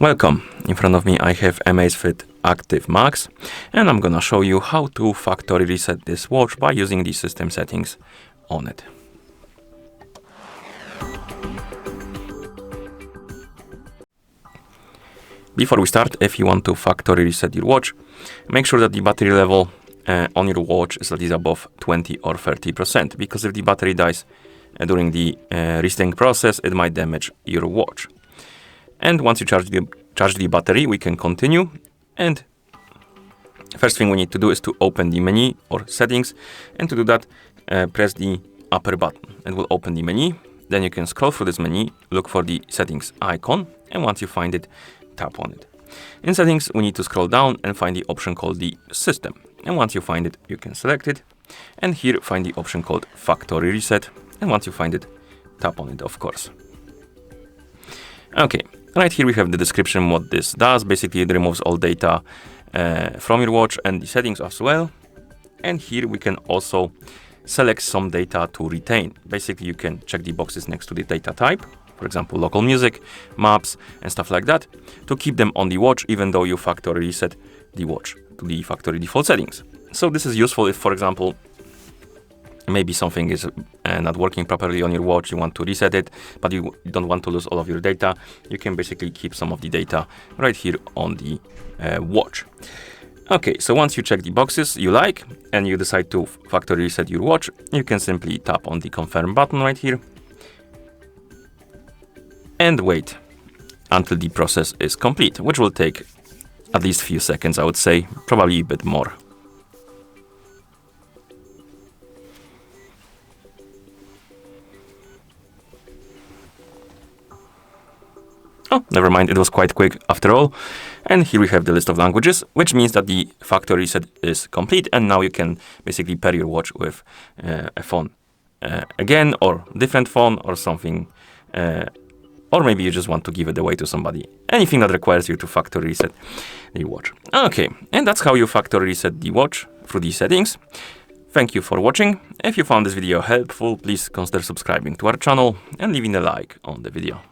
Welcome. In front of me I have AMAZFIT Active Max, and I'm gonna show you how to factory reset this watch by using the system settings on it. Before we start, if you want to factory reset your watch, make sure that the battery level on your watch is at least above 20 or 30%, because if the battery dies during the resetting process, it might damage your watch. And once you charge the battery, we can continue. And first thing we need to do is to open the menu or settings. And to do that, press the upper button. It will open the menu. Then you can scroll through this menu, look for the settings icon. And once you find it, tap on it. In settings, we need to scroll down and find the option called the system. And once you find it, you can select it. And here find the option called factory reset. And once you find it, tap on it, of course. Okay. Right here we have the description what this does. Basically it removes all data from your watch and the settings as well. And here we can also select some data to retain. Basically you can check the boxes next to the data type, for example local music, maps and stuff like that, to keep them on the watch even though you factory reset the watch to the factory default settings. So this is useful if, for example, maybe something is not working properly on your watch, you want to reset it, but you don't want to lose all of your data. You can basically keep some of the data right here on the watch. Okay, so once you check the boxes you like and you decide to factory reset your watch, you can simply tap on the confirm button right here and wait until the process is complete, which will take at least a few seconds, I would say, probably a bit more. Oh, never mind, it was quite quick after all. And here we have the list of languages, which means that the factory reset is complete, and now you can basically pair your watch with a phone again, or different phone or something, or maybe you just want to give it away to somebody. Anything that requires you to factory reset the watch. Okay, and that's how you factory reset the watch through these settings. Thank you for watching. If you found this video helpful, please consider subscribing to our channel and leaving a like on the video.